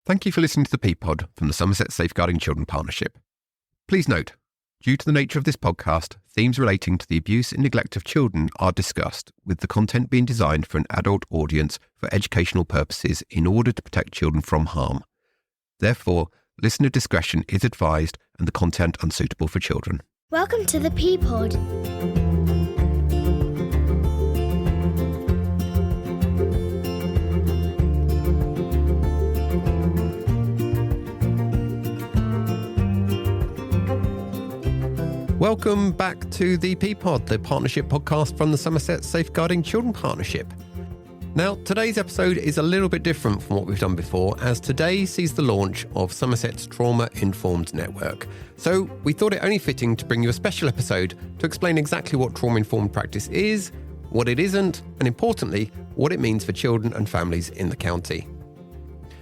Thank you for listening to the ThePPod from the Somerset Safeguarding Children Partnership. Please note, due to the nature of this podcast, themes relating to the abuse and neglect of children are discussed, with the content being designed for an adult audience for educational purposes in order to protect children from harm. Therefore, listener discretion is advised and the content unsuitable for children. Welcome to the ThePPod. Welcome back to the ThePPod, the partnership podcast from the Somerset Safeguarding Children Partnership. Now, today's episode is a little bit different from what we've done before, as today sees the launch of Somerset's Trauma Informed Network. So we thought it only fitting to bring you a special episode to explain exactly what trauma-informed practice is, what it isn't, and importantly, what it means for children and families in the county.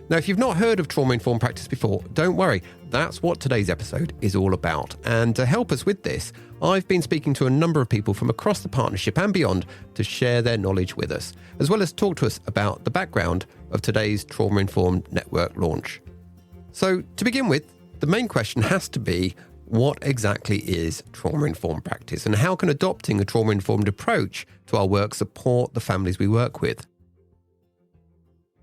Now, if you've not heard of trauma-informed practice before, don't worry, that's what today's episode is all about. And to help us with this, I've been speaking to a number of people from across the partnership and beyond to share their knowledge with us, as well as talk to us about the background of today's trauma-informed network launch. So, to begin with, the main question has to be, what exactly is trauma-informed practice, and how can adopting a trauma-informed approach to our work support the families we work with?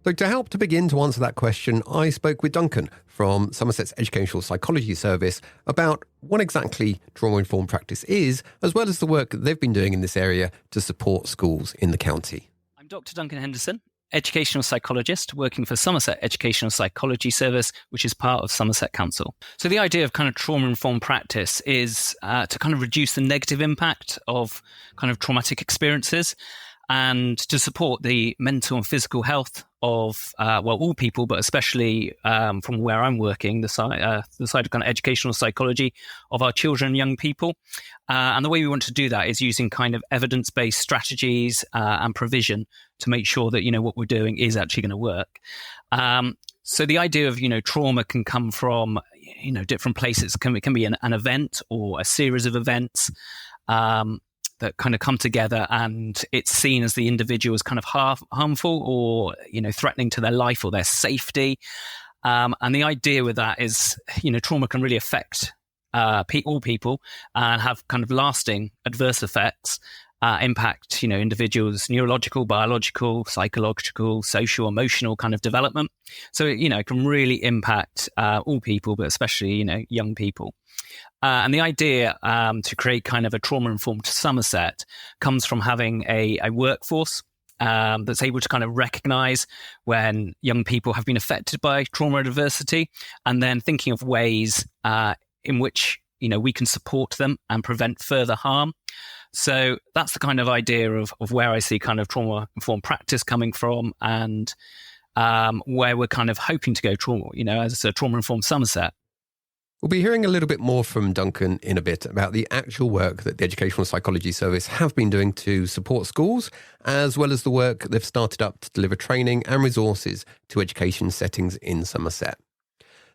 So to help to begin to answer that question, I spoke with Duncan from Somerset's Educational Psychology Service about what exactly trauma-informed practice is, as well as the work that they've been doing in this area to support schools in the county. I'm Dr. Duncan Henderson, educational psychologist working for Somerset Educational Psychology Service, which is part of Somerset Council. So the idea of kind of trauma-informed practice is to kind of reduce the negative impact of kind of traumatic experiences and to support the mental and physical health of, all people, but especially from where I'm working, the side of kind of educational psychology of our children and young people. And the way we want to do that is using kind of evidence-based strategies and provision to make sure that, what we're doing is actually going to work. So the idea of, trauma can come from, different places. It can be an event or a series of events that kind of come together, and it's seen as the individual as kind of harmful or, threatening to their life or their safety. And the idea with that is, trauma can really affect all people and have kind of lasting adverse effects, impact, individuals' neurological, biological, psychological, social, emotional kind of development. So, it can really impact all people, but especially, young people. And the idea to create kind of a trauma-informed Somerset comes from having a workforce that's able to kind of recognise when young people have been affected by trauma and adversity, and then thinking of ways in which, we can support them and prevent further harm. So that's the kind of idea of where I see kind of trauma-informed practice coming from, and where we're kind of hoping to go as a trauma-informed Somerset. We'll be hearing a little bit more from Duncan in a bit about the actual work that the Educational Psychology Service have been doing to support schools, as well as the work they've started up to deliver training and resources to education settings in Somerset.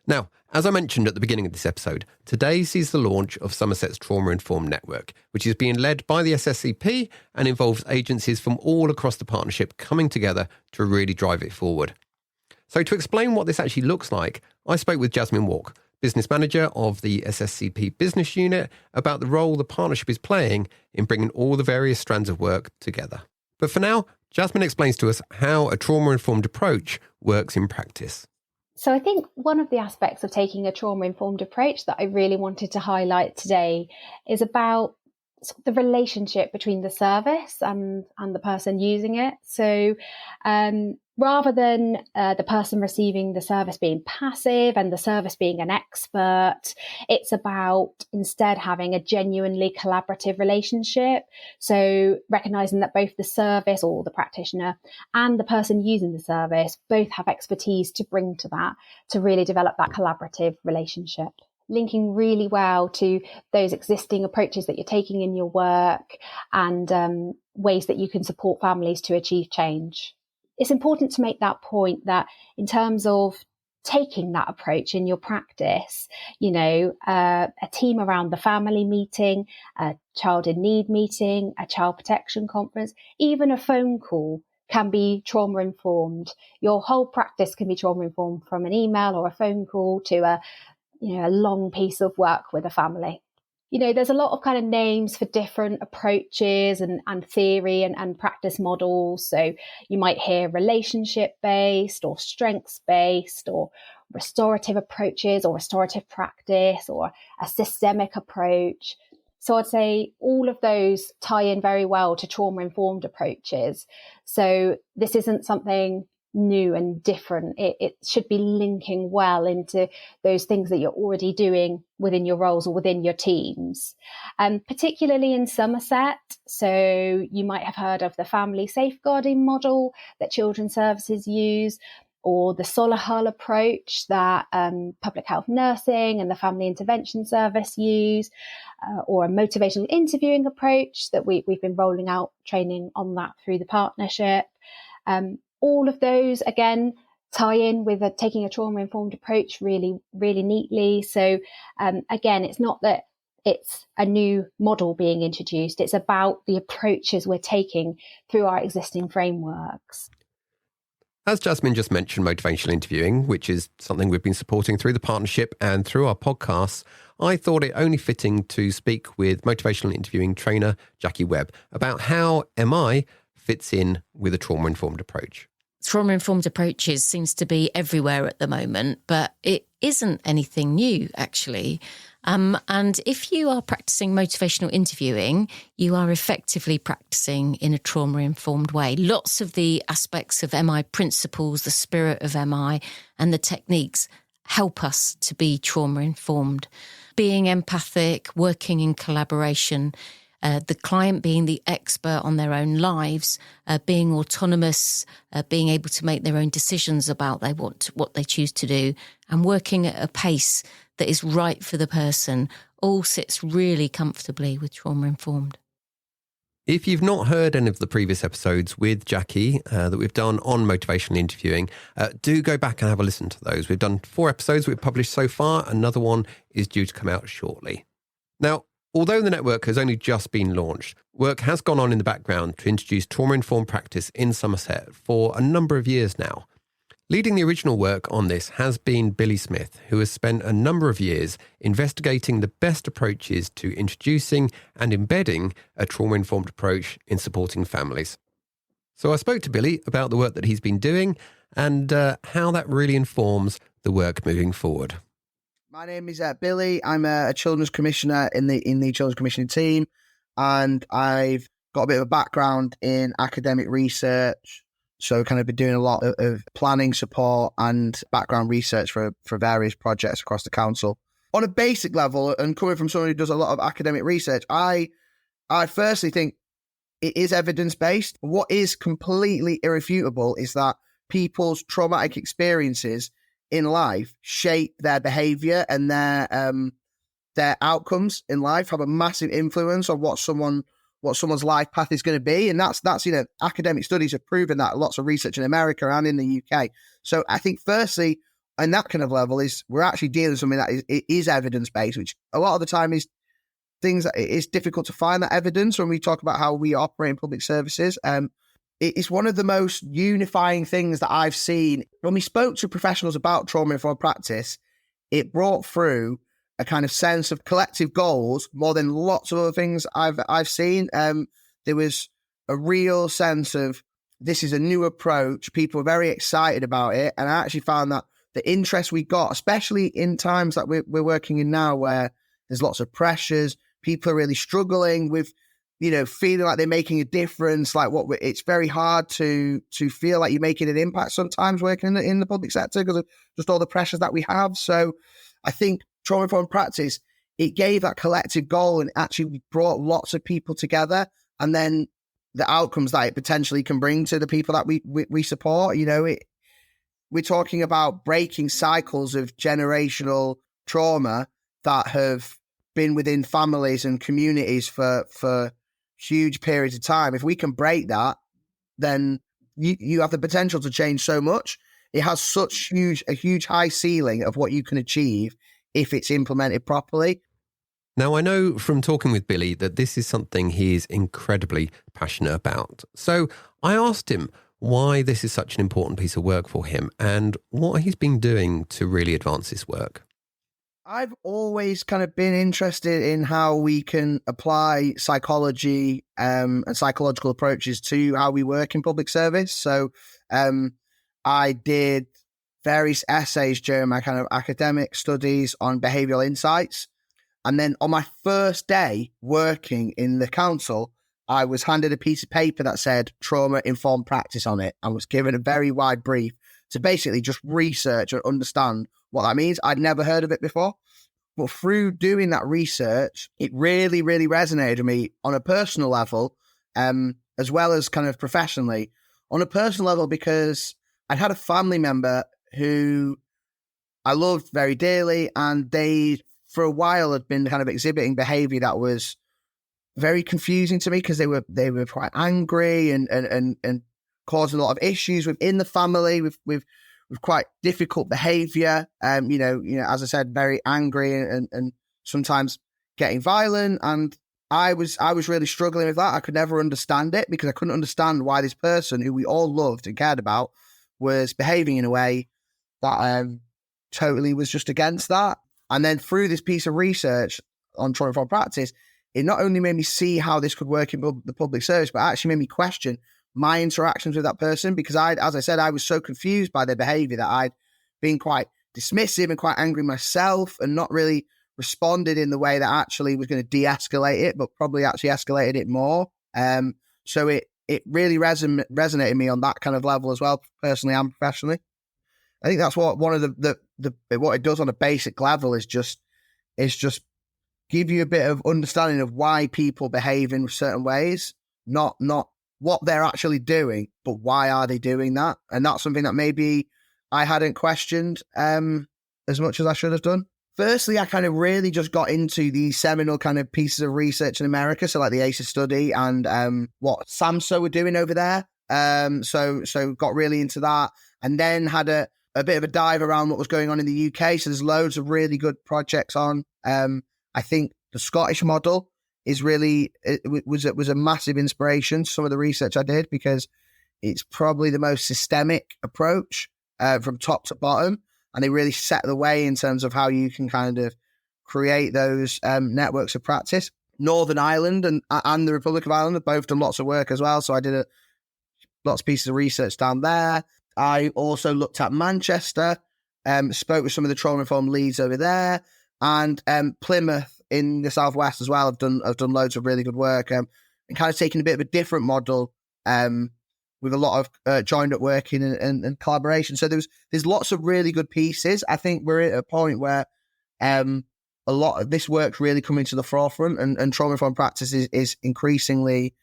Now, as I mentioned at the beginning of this episode, today sees the launch of Somerset's Trauma Informed Network, which is being led by the SSCP and involves agencies from all across the partnership coming together to really drive it forward. So to explain what this actually looks like, I spoke with Jasmine Walk, Business Manager of the SSCP Business Unit, about the role the partnership is playing in bringing all the various strands of work together. But for now, Jasmine explains to us how a trauma-informed approach works in practice. So I think one of the aspects of taking a trauma-informed approach that I really wanted to highlight today is about the relationship between the service and the person using it. So rather than the person receiving the service being passive and the service being an expert, it's about instead having a genuinely collaborative relationship. So recognizing that both the service or the practitioner and the person using the service both have expertise to bring to that, to really develop that collaborative relationship. Linking really well to those existing approaches that you're taking in your work and ways that you can support families to achieve change. It's important to make that point that in terms of taking that approach in your practice, a team around the family meeting, a child in need meeting, a child protection conference, even a phone call can be trauma informed. Your whole practice can be trauma informed, from an email or a phone call to a long piece of work with a family. There's a lot of kind of names for different approaches and theory and practice models. So you might hear relationship-based or strengths-based or restorative approaches or restorative practice or a systemic approach. So I'd say all of those tie in very well to trauma-informed approaches. So this isn't something new and different. It should be linking well into those things that you're already doing within your roles or within your teams, particularly in Somerset. So you might have heard of the family safeguarding model that children's services use, or the Solihull approach that public health nursing and the family intervention service use, or a motivational interviewing approach that we've been rolling out training on that through the partnership. All of those, again, tie in with taking a trauma-informed approach really, really neatly. So, again, it's not that it's a new model being introduced. It's about the approaches we're taking through our existing frameworks. As Jasmine just mentioned, motivational interviewing, which is something we've been supporting through the partnership and through our podcasts, I thought it only fitting to speak with motivational interviewing trainer Jackie Webb about how MI fits in with a trauma-informed approach. Trauma-informed approaches seems to be everywhere at the moment, but it isn't anything new, actually. And if you are practicing motivational interviewing, you are effectively practicing in a trauma-informed way. Lots of the aspects of MI principles, the spirit of MI, and the techniques help us to be trauma-informed. Being empathic, working in collaboration, the client being the expert on their own lives, being autonomous, being able to make their own decisions about what they choose to do, and working at a pace that is right for the person, all sits really comfortably with trauma-informed. If you've not heard any of the previous episodes with Jackie that we've done on motivational interviewing, do go back and have a listen to those. We've done 4 episodes we've published so far. Another one is due to come out shortly. Now, although the network has only just been launched, work has gone on in the background to introduce trauma-informed practice in Somerset for a number of years now. Leading the original work on this has been Billy Smith, who has spent a number of years investigating the best approaches to introducing and embedding a trauma-informed approach in supporting families. So I spoke to Billy about the work that he's been doing and how that really informs the work moving forward. My name is Billy. I'm a children's commissioner in the children's commissioning team, and I've got a bit of a background in academic research. So kind of been doing a lot of planning support and background research for various projects across the council. On a basic level, and coming from someone who does a lot of academic research, I firstly think it is evidence-based. What is completely irrefutable is that people's traumatic experiences in life shape their behaviour, and their outcomes in life have a massive influence on what someone's life path is going to be. And that's academic studies have proven that, lots of research in America and in the UK. So I think firstly, on that kind of level, is we're actually dealing with something that is evidence-based, which a lot of the time is things that it is difficult to find that evidence when we talk about how we operate in public services. It's one of the most unifying things that I've seen. When we spoke to professionals about trauma-informed practice, it brought through a kind of sense of collective goals more than lots of other things I've seen. There was a real sense of, this is a new approach. People are very excited about it. And I actually found that the interest we got, especially in times that we're working in now, where there's lots of pressures, people are really struggling with, feeling like they're making a difference. It's very hard to feel like you're making an impact sometimes working in the public sector because of just all the pressures that we have. So I think trauma-informed practice, it gave that collective goal and actually brought lots of people together, and then the outcomes that it potentially can bring to the people that we support. We're talking about breaking cycles of generational trauma that have been within families and communities for huge periods of time. If we can break that, then you have the potential to change so much. It has a huge high ceiling of what you can achieve if it's implemented properly. Now, I know from talking with Billy that this is something he is incredibly passionate about. So I asked him why this is such an important piece of work for him and what he's been doing to really advance this work. I've always kind of been interested in how we can apply psychology and psychological approaches to how we work in public service. So I did various essays during my kind of academic studies on behavioural insights. And then on my first day working in the council, I was handed a piece of paper that said trauma informed practice on it and was given a very wide brief to basically just research and understand what that means. I'd never heard of it before. But through doing that research, it really, really resonated with me on a personal level, as well as kind of professionally. On a personal level, because I'd had a family member who I loved very dearly, and they, for a while, had been kind of exhibiting behaviour that was very confusing to me because they were quite angry and causing a lot of issues within the family with quite difficult behaviour. You know, as I said, very angry and sometimes getting violent. And I was really struggling with that. I could never understand it because I couldn't understand why this person who we all loved and cared about was behaving in a way that totally was just against that. And then through this piece of research on trauma-informed practice, it not only made me see how this could work in the public service, but actually made me question my interactions with that person, because as I said, I was so confused by their behaviour that I'd been quite dismissive and quite angry myself and not really responded in the way that actually was going to de-escalate it, but probably actually escalated it more. So it really resonated me on that kind of level as well, personally and professionally. I think that's what one of the what it does on a basic level is just give you a bit of understanding of why people behave in certain ways, not what they're actually doing, but why are they doing that? And that's something that maybe I hadn't questioned as much as I should have done. Firstly, I kind of really just got into these seminal kind of pieces of research in America, so like the ACEs study and what SAMHSA were doing over there. So got really into that, and then had a bit of a dive around what was going on in the UK. So there's loads of really good projects on. I think the Scottish model is really, it was a massive inspiration to some of the research I did, because it's probably the most systemic approach from top to bottom. And they really set the way in terms of how you can kind of create those networks of practice. Northern Ireland and the Republic of Ireland have both done lots of work as well. So I did lots of pieces of research down there. I also looked at Manchester, spoke with some of the trauma-informed leads over there, and Plymouth in the southwest as well. I've done loads of really good work, and kind of taking a bit of a different model with a lot of joined up working and collaboration. So there's lots of really good pieces. I think we're at a point where a lot of this work's really coming to the forefront, and trauma-informed practice is increasingly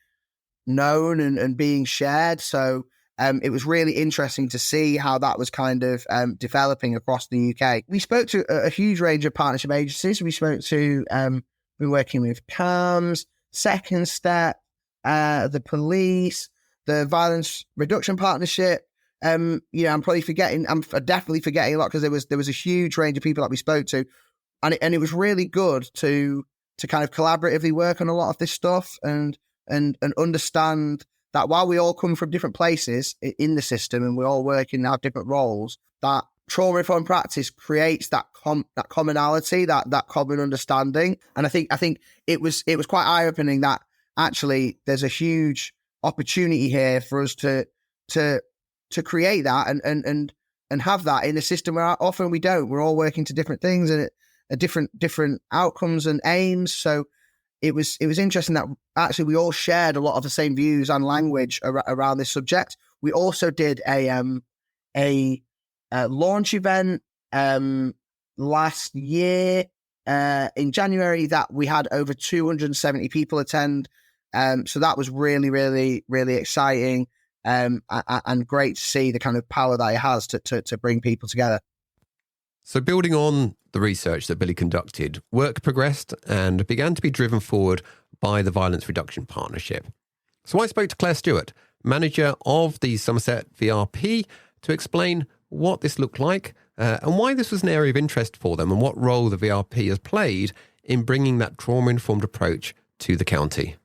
known and being shared. So it was really interesting to see how that was kind of developing across the UK. We spoke to a huge range of partnership agencies. We spoke to, we're working with CAMS, Second Step, the police, the Violence Reduction Partnership. I'm definitely forgetting a lot, because there was a huge range of people that we spoke to, and it was really good to kind of collaboratively work on a lot of this stuff and understand that while we all come from different places in the system and we all work and have different roles, that trauma-informed practice creates that commonality, that common understanding. And I think it was quite eye-opening that actually there's a huge opportunity here for us to create that and have that in a system where often we don't. We're all working to different things and different outcomes and aims. So it was interesting that actually we all shared a lot of the same views and language around this subject. We also did a launch event last year in January that we had over 270 people attend. So that was really, really, really exciting and great to see the kind of power that it has to bring people together. So building on the research that Billy conducted, work progressed and began to be driven forward by the Violence Reduction Partnership. So I spoke to Claire Stewart, manager of the Somerset VRP, to explain what this looked like and why this was an area of interest for them and what role the VRP has played in bringing that trauma-informed approach to the county.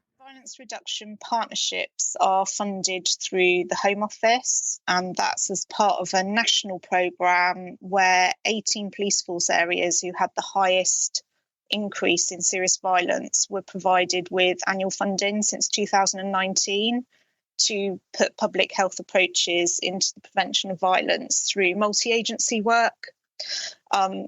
Violence reduction partnerships are funded through the Home Office, and that's as part of a national programme where 18 police force areas who had the highest increase in serious violence were provided with annual funding since 2019 to put public health approaches into the prevention of violence through multi-agency work.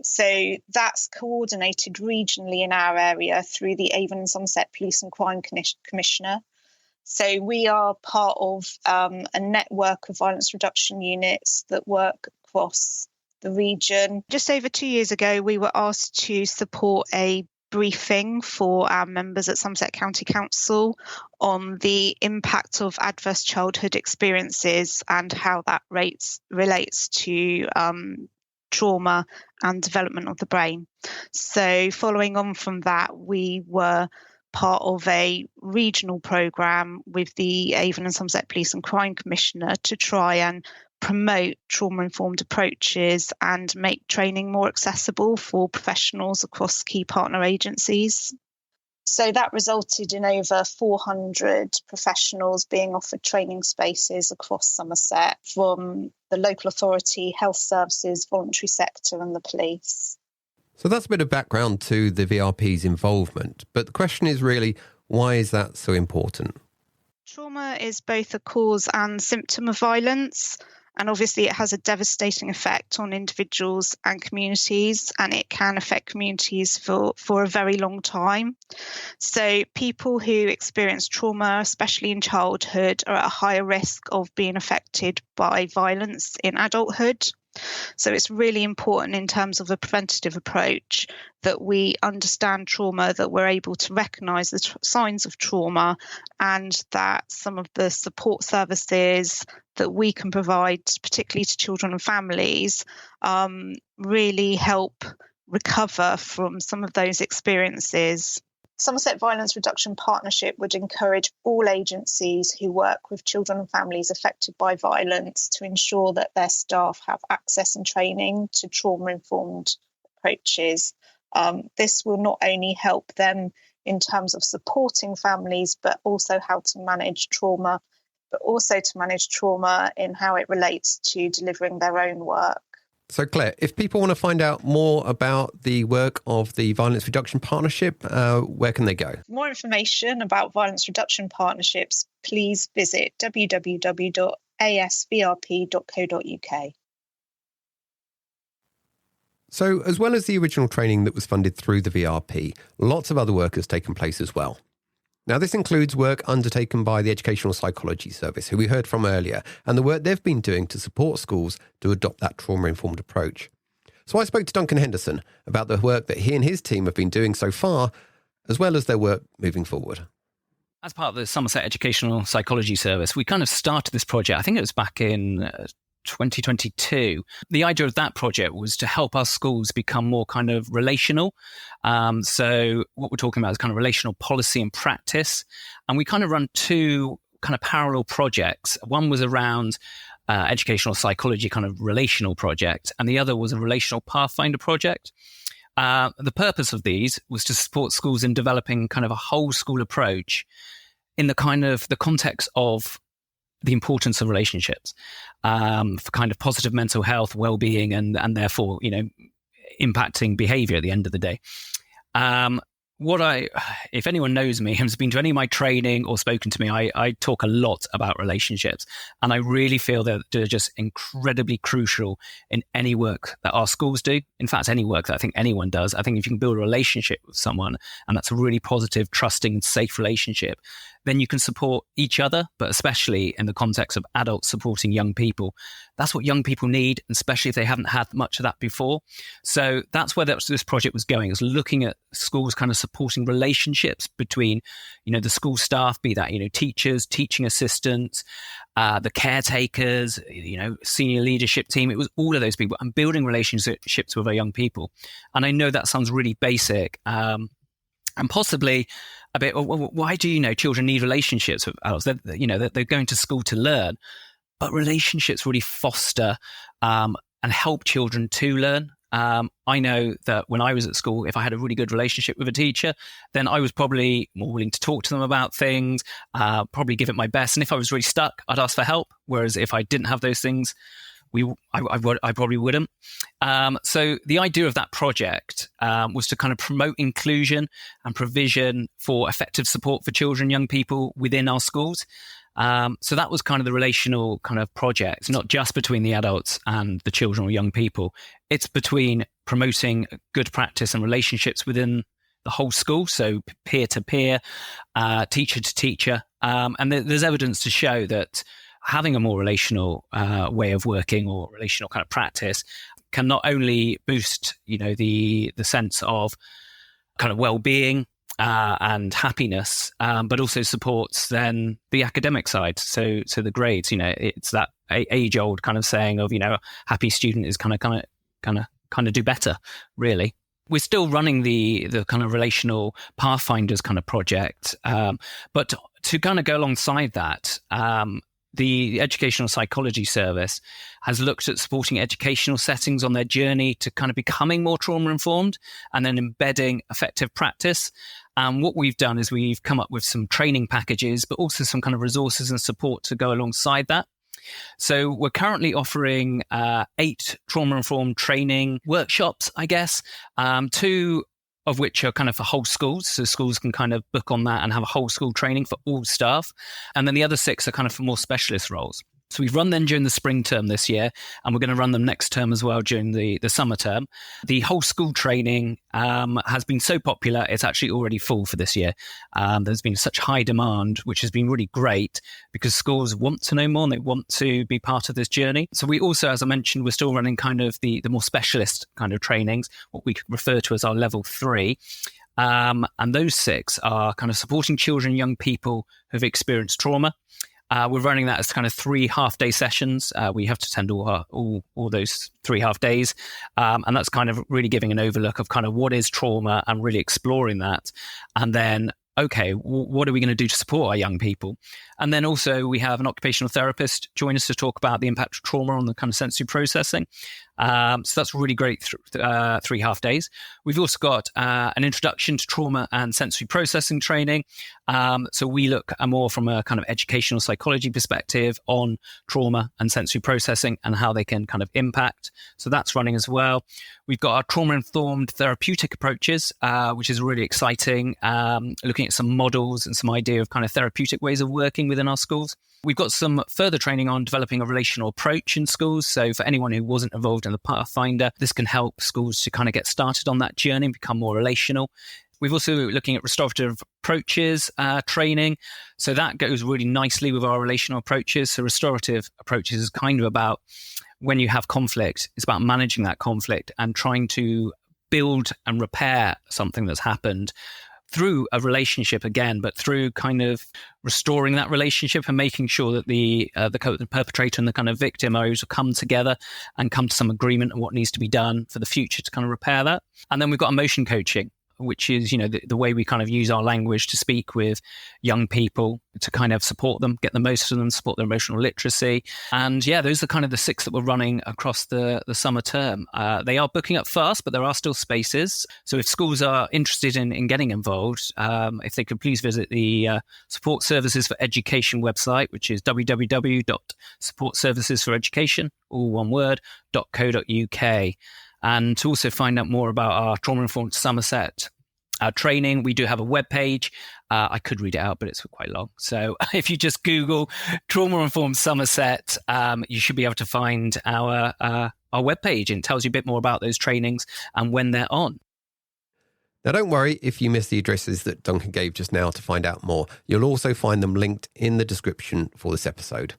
So that's coordinated regionally in our area through the Avon and Somerset Police and Crime Commissioner. So we are part of a network of violence reduction units that work across the region. Just over 2 years ago, we were asked to support a briefing for our members at Somerset County Council on the impact of adverse childhood experiences and how that relates to trauma and development of the brain. So following on from that, we were part of a regional programme with the Avon and Somerset Police and Crime Commissioner to try and promote trauma-informed approaches and make training more accessible for professionals across key partner agencies. So that resulted in over 400 professionals being offered training spaces across Somerset from the local authority, health services, voluntary sector and the police. So that's a bit of background to the VRP's involvement. But the question is really, why is that so important? Trauma is both a cause and symptom of violence. And obviously it has a devastating effect on individuals and communities, and it can affect communities for a very long time. So people who experience trauma, especially in childhood, are at a higher risk of being affected by violence in adulthood. So it's really important in terms of a preventative approach that we understand trauma, that we're able to recognise the signs of trauma, and that some of the support services that we can provide, particularly to children and families, really help recover from some of those experiences. Somerset Violence Reduction Partnership would encourage all agencies who work with children and families affected by violence to ensure that their staff have access and training to trauma-informed approaches. This will not only help them in terms of supporting families, but also how to manage trauma, but also to manage trauma in how it relates to delivering their own work. So Claire, if people want to find out more about the work of the Violence Reduction Partnership, where can they go? For more information about Violence Reduction Partnerships, please visit www.asvrp.co.uk. So as well as the original training that was funded through the VRP, lots of other work has taken place as well. Now, this includes work undertaken by the Educational Psychology Service, who we heard from earlier, and the work they've been doing to support schools to adopt that trauma-informed approach. So I spoke to Duncan Henderson about the work that he and his team have been doing so far, as well as their work moving forward. As part of the Somerset Educational Psychology Service, we kind of started this project, I think it was back in 2022. The idea of that project was to help our schools become more kind of relational. So what we're talking about is kind of relational policy and practice. And we kind of run two kind of parallel projects. One was around educational psychology kind of relational project, and the other was a relational pathfinder project. The purpose of these was to support schools in developing kind of a whole school approach in the kind of the context of the importance of relationships for kind of positive mental health, well-being, and therefore, you know, impacting behavior at the end of the day. If anyone knows me, has been to any of my training or spoken to me, I talk a lot about relationships, and I really feel that they're just incredibly crucial in any work that our schools do. In fact, any work that I think anyone does. I think if you can build a relationship with someone, and that's a really positive, trusting, and safe relationship, then you can support each other, but especially in the context of adults supporting young people. That's what young people need, especially if they haven't had much of that before. So that's where this project was going, is looking at schools kind of supporting relationships between, you know, the school staff, be that, you know, teachers, teaching assistants, the caretakers, you know, senior leadership team. It was all of those people, and building relationships with our young people. And I know that sounds really basic, and possibly a bit, well, why do, you know, children need relationships with adults? They're going to school to learn, but relationships really foster and help children to learn. I know that when I was at school, if I had a really good relationship with a teacher, then I was probably more willing to talk to them about things, probably give it my best. And if I was really stuck, I'd ask for help. Whereas if I didn't have those things, I probably wouldn't. So the idea of that project was to kind of promote inclusion and provision for effective support for children, young people within our schools. So that was kind of the relational kind of project, not just between the adults and the children or young people. It's between promoting good practice and relationships within the whole school. So peer to peer, teacher to teacher. And there's evidence to show that having a more relational way of working or relational kind of practice can not only boost, the sense of kind of well-being and happiness, but also supports then the academic side. So the grades, it's that age-old kind of saying of, a happy student is kind of do better, really. We're still running the kind of relational pathfinders kind of project, but to kind of go alongside that, the Educational Psychology Service has looked at supporting educational settings on their journey to kind of becoming more trauma-informed and then embedding effective practice. And what we've done is we've come up with some training packages, but also some kind of resources and support to go alongside that. So we're currently offering 8 trauma-informed training workshops, I guess, 2 of which are kind of for whole schools. So schools can kind of book on that and have a whole school training for all staff. And then the other 6 are kind of for more specialist roles. So we've run them during the spring term this year, and we're going to run them next term as well during the summer term. The whole school training has been so popular, it's actually already full for this year. There's been such high demand, which has been really great because schools want to know more and they want to be part of this journey. So we also, as I mentioned, we're still running kind of the more specialist kind of trainings, what we could refer to as our level 3. And those 6 are kind of supporting children and young people who've experienced trauma. We're running that as kind of 3 half-day sessions. We have to attend all those 3 half days. And that's kind of really giving an overlook of kind of what is trauma and really exploring that. And then, okay, what are we going to do to support our young people? And then also we have an occupational therapist join us to talk about the impact of trauma on the kind of sensory processing. So that's really great, 3 half days. We've also got an introduction to trauma and sensory processing training. So we look more from a kind of educational psychology perspective on trauma and sensory processing and how they can kind of impact. So that's running as well. We've got our trauma-informed therapeutic approaches, which is really exciting, looking at some models and some idea of kind of therapeutic ways of working within our schools. We've got some further training on developing a relational approach in schools. So for anyone who wasn't involved in the Pathfinder, this can help schools to kind of get started on that journey and become more relational. We've also looking at restorative approaches training. So that goes really nicely with our relational approaches. So restorative approaches is kind of about when you have conflict, it's about managing that conflict and trying to build and repair something that's happened through a relationship again, but through kind of restoring that relationship and making sure that the perpetrator and the kind of victim are able to come together and come to some agreement on what needs to be done for the future to kind of repair that. And then we've got emotion coaching, which is, the way we kind of use our language to speak with young people to kind of support them, get the most of them, support their emotional literacy. And yeah, those are kind of the 6 that we're running across the summer term. They are booking up fast, but there are still spaces. So if schools are interested in getting involved, if they could please visit the Support Services for Education website, which is www.supportservicesforeducation, all one word, .co.uk. And to also find out more about our Trauma-Informed Somerset training, we do have a webpage. I could read it out, but it's quite long. So if you just Google Trauma-Informed Somerset, you should be able to find our webpage, and it tells you a bit more about those trainings and when they're on. Now, don't worry if you missed the addresses that Duncan gave just now to find out more. You'll also find them linked in the description for this episode.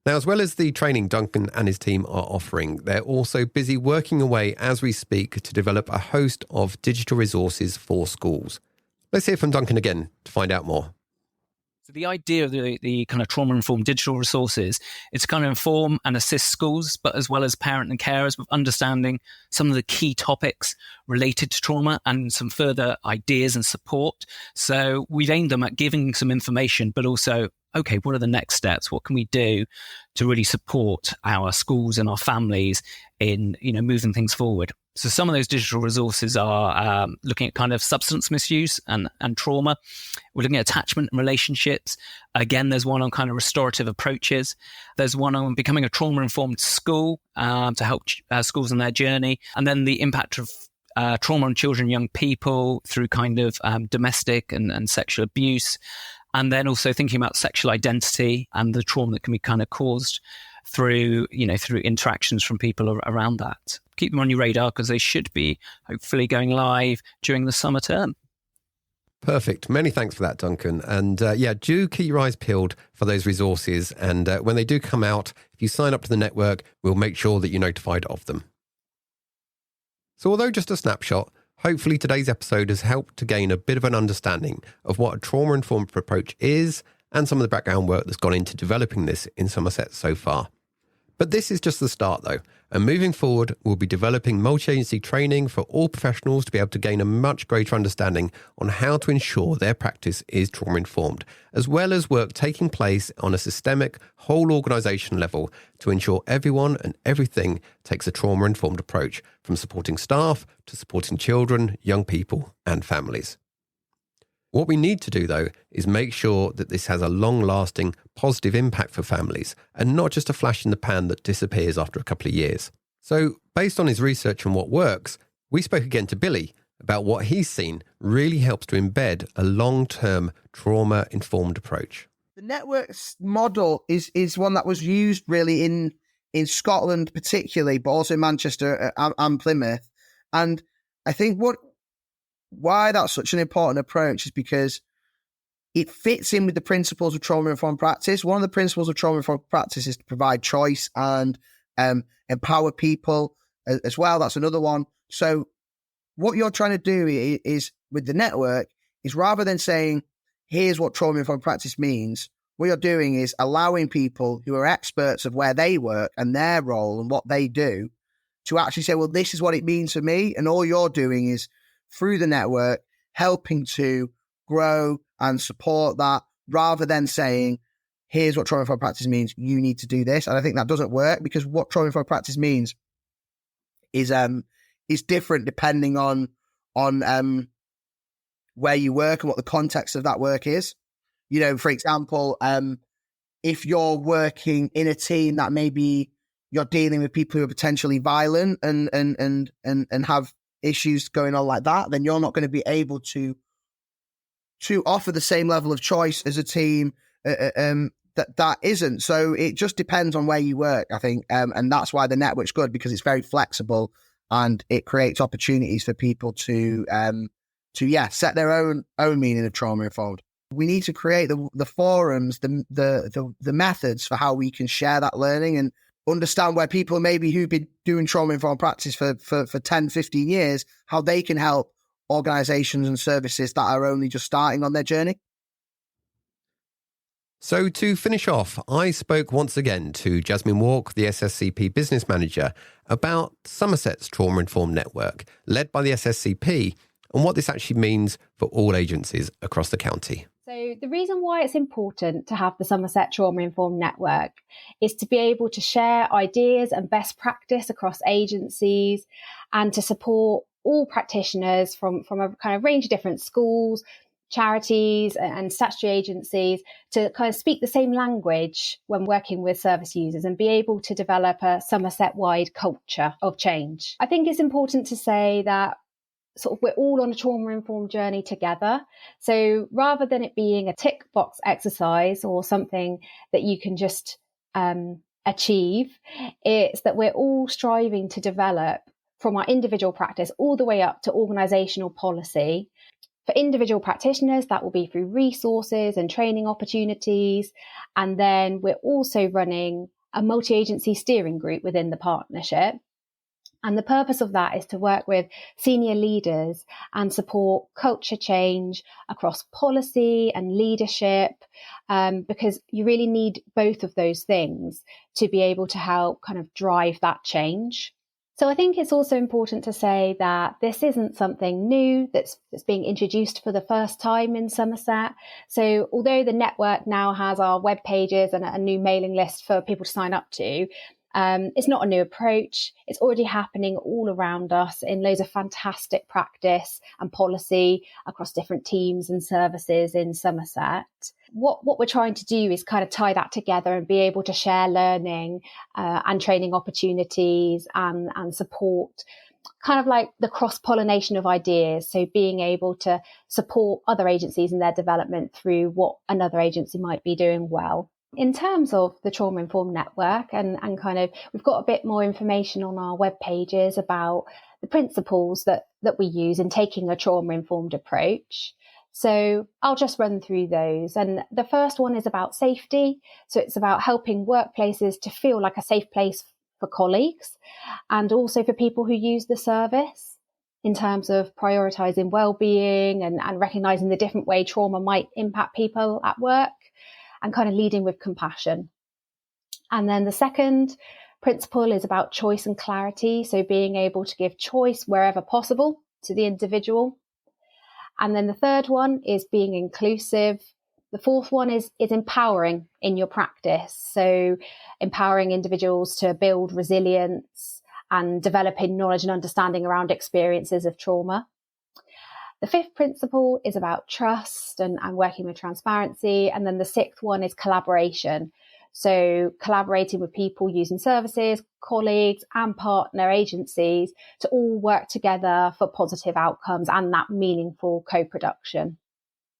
Now, as well as the training Duncan and his team are offering, they're also busy working away as we speak to develop a host of digital resources for schools. Let's hear from Duncan again to find out more. So the idea of the kind of trauma-informed digital resources is to kind of inform and assist schools, but as well as parent and carers with understanding some of the key topics related to trauma and some further ideas and support. So we've aimed them at giving some information, but also okay, what are the next steps? What can we do to really support our schools and our families in, moving things forward? So some of those digital resources are looking at kind of substance misuse and trauma. We're looking at attachment and relationships. Again, there's one on kind of restorative approaches. There's one on becoming a trauma-informed school to help schools on their journey. And then the impact of trauma on children and young people through kind of domestic and sexual abuse. And then also thinking about sexual identity and the trauma that can be kind of caused through interactions from people around that. Keep them on your radar because they should be hopefully going live during the summer term. Perfect. Many thanks for that, Duncan. And do keep your eyes peeled for those resources. And when they do come out, if you sign up to the network, we'll make sure that you're notified of them. So although just a snapshot, hopefully today's episode has helped to gain a bit of an understanding of what a trauma-informed approach is and some of the background work that's gone into developing this in Somerset so far. But this is just the start though, and moving forward, we'll be developing multi-agency training for all professionals to be able to gain a much greater understanding on how to ensure their practice is trauma-informed, as well as work taking place on a systemic, whole organisation level to ensure everyone and everything takes a trauma-informed approach, from supporting staff to supporting children, young people and families. What we need to do, though, is make sure that this has a long-lasting, positive impact for families and not just a flash in the pan that disappears after a couple of years. So, based on his research on what works, we spoke again to Billy about what he's seen really helps to embed a long-term trauma-informed approach. The network's model is one that was used really in Scotland particularly, but also in Manchester and Plymouth. And I think why that's such an important approach is because it fits in with the principles of trauma-informed practice. One of the principles of trauma-informed practice is to provide choice and empower people as well. That's another one. So what you're trying to do is with the network is, rather than saying, here's what trauma-informed practice means, what you're doing is allowing people who are experts of where they work and their role and what they do to actually say, well, this is what it means for me. And all you're doing is, through the network, helping to grow and support that, rather than saying, here's what trauma-informed practice means, you need to do this. And I think that doesn't work, because what trauma-informed practice means is different depending on where you work and what the context of that work is. For example, if you're working in a team that maybe you're dealing with people who are potentially violent and have issues going on like that, then you're not going to be able to offer the same level of choice as a team that isn't. So it just depends on where you work, I think, and that's why the network's good, because it's very flexible and it creates opportunities for people to set their own meaning of trauma informed. We need to create the forums, the methods for how we can share that learning and understand where people maybe who've been doing trauma-informed practice for 10, 15 years, how they can help organisations and services that are only just starting on their journey. So to finish off, I spoke once again to Jasmine Walk, the SSCP business manager, about Somerset's trauma-informed network, led by the SSCP, and what this actually means for all agencies across the county. So the reason why it's important to have the Somerset Trauma Informed Network is to be able to share ideas and best practice across agencies and to support all practitioners from a kind of range of different schools, charities and statutory agencies to kind of speak the same language when working with service users and be able to develop a Somerset-wide culture of change. I think it's important to say that we're all on a trauma-informed journey together. So rather than it being a tick box exercise or something that you can just achieve, it's that we're all striving to develop from our individual practice all the way up to organisational policy. For individual practitioners, that will be through resources and training opportunities. And then we're also running a multi-agency steering group within the partnership. And the purpose of that is to work with senior leaders and support culture change across policy and leadership, because you really need both of those things to be able to help kind of drive that change. So I think it's also important to say that this isn't something new that's being introduced for the first time in Somerset. So although the network now has our web pages and a new mailing list for people to sign up to, it's not a new approach. It's already happening all around us in loads of fantastic practice and policy across different teams and services in Somerset. What we're trying to do is kind of tie that together and be able to share learning and training opportunities and support kind of like the cross-pollination of ideas. So being able to support other agencies in their development through what another agency might be doing well. In terms of the Trauma Informed Network and kind of, we've got a bit more information on our web pages about the principles that we use in taking a trauma-informed approach. So I'll just run through those. And the first one is about safety. So it's about helping workplaces to feel like a safe place for colleagues and also for people who use the service, in terms of prioritising well-being and recognising the different way trauma might impact people at work, and kind of leading with compassion. And then the second principle is about choice and clarity. So being able to give choice wherever possible to the individual. And then the third one is being inclusive. The fourth one is empowering in your practice. So empowering individuals to build resilience and developing knowledge and understanding around experiences of trauma. The fifth principle is about trust and working with transparency. And then the sixth one is collaboration. So collaborating with people using services, colleagues and partner agencies to all work together for positive outcomes and that meaningful co-production.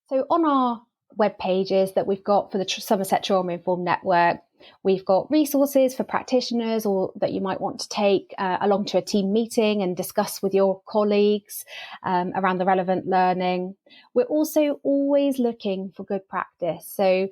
So on our web pages that we've got for the Somerset Trauma Informed Network, we've got resources for practitioners or that you might want to take along to a team meeting and discuss with your colleagues around the relevant learning. We're also always looking for good practice. So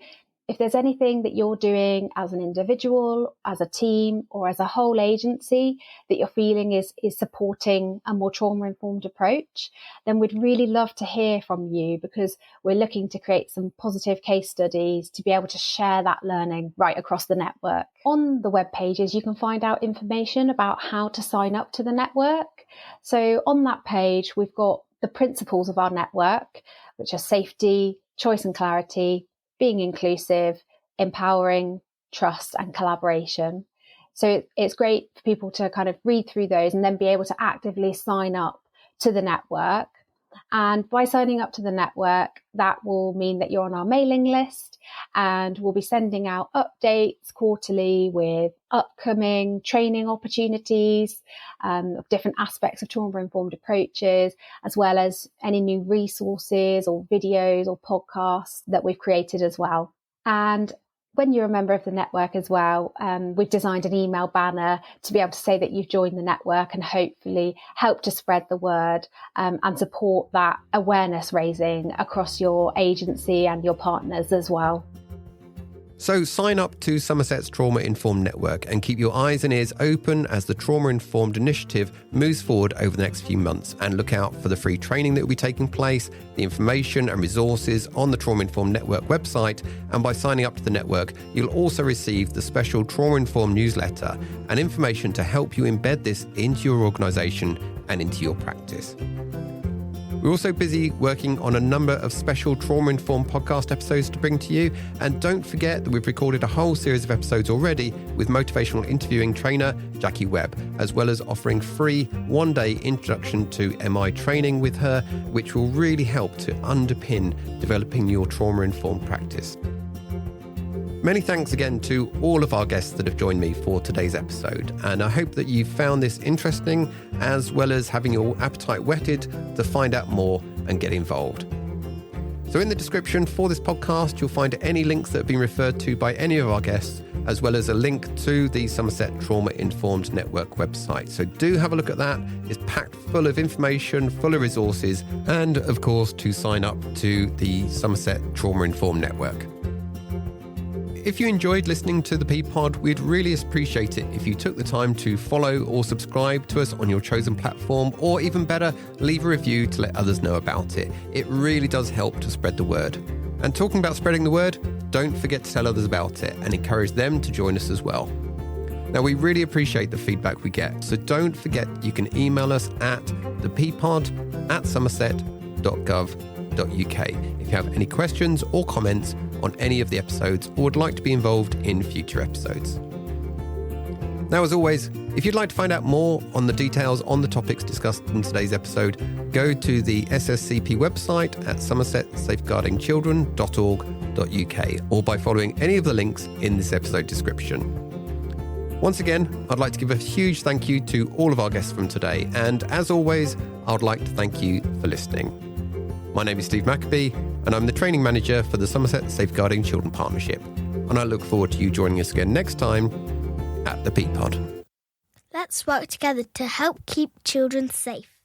if there's anything that you're doing as an individual, as a team, or as a whole agency that you're feeling is supporting a more trauma-informed approach, then we'd really love to hear from you, because we're looking to create some positive case studies to be able to share that learning right across the network. On the web pages, you can find out information about how to sign up to the network. So on that page, we've got the principles of our network, which are safety, choice and clarity, being inclusive, empowering, trust and collaboration. So it's great for people to kind of read through those and then be able to actively sign up to the network. And by signing up to the network, that will mean that you're on our mailing list, and we'll be sending out updates quarterly with upcoming training opportunities of different aspects of trauma-informed approaches, as well as any new resources or videos or podcasts that we've created as well. And when you're a member of the network as well, we've designed an email banner to be able to say that you've joined the network and hopefully help to spread the word and support that awareness raising across your agency and your partners as well. So sign up to Somerset's Trauma Informed Network and keep your eyes and ears open as the Trauma Informed initiative moves forward over the next few months, and look out for the free training that will be taking place, the information and resources on the Trauma Informed Network website, and by signing up to the network, you'll also receive the special Trauma Informed newsletter and information to help you embed this into your organisation and into your practice. We're also busy working on a number of special trauma-informed podcast episodes to bring to you. And don't forget that we've recorded a whole series of episodes already with motivational interviewing trainer Jackie Webb, as well as offering free one-day introduction to MI training with her, which will really help to underpin developing your trauma-informed practice. Many thanks again to all of our guests that have joined me for today's episode, and I hope that you found this interesting, as well as having your appetite whetted to find out more and get involved. So in the description for this podcast, you'll find any links that have been referred to by any of our guests, as well as a link to the Somerset Trauma Informed Network website. So do have a look at that. It's packed full of information, full of resources, and of course to sign up to the Somerset Trauma Informed Network. If you enjoyed listening to the ThePPod, we'd really appreciate it if you took the time to follow or subscribe to us on your chosen platform, or even better, leave a review to let others know about it. It really does help to spread the word. And talking about spreading the word, don't forget to tell others about it and encourage them to join us as well. Now, we really appreciate the feedback we get, so don't forget you can email us at theppod@somerset.gov.uk if you have any questions or comments on any of the episodes or would like to be involved in future episodes. Now, as always, if you'd like to find out more on the details on the topics discussed in today's episode, go to the SSCP website at somerset-safeguardingchildren.org.uk or by following any of the links in this episode description. Once again, I'd like to give a huge thank you to all of our guests from today, and as always, I would like to thank you for listening. My name is Steve Maccabee, and I'm the Training Manager for the Somerset Safeguarding Children Partnership, and I look forward to you joining us again next time at the ThePPod. Let's work together to help keep children safe.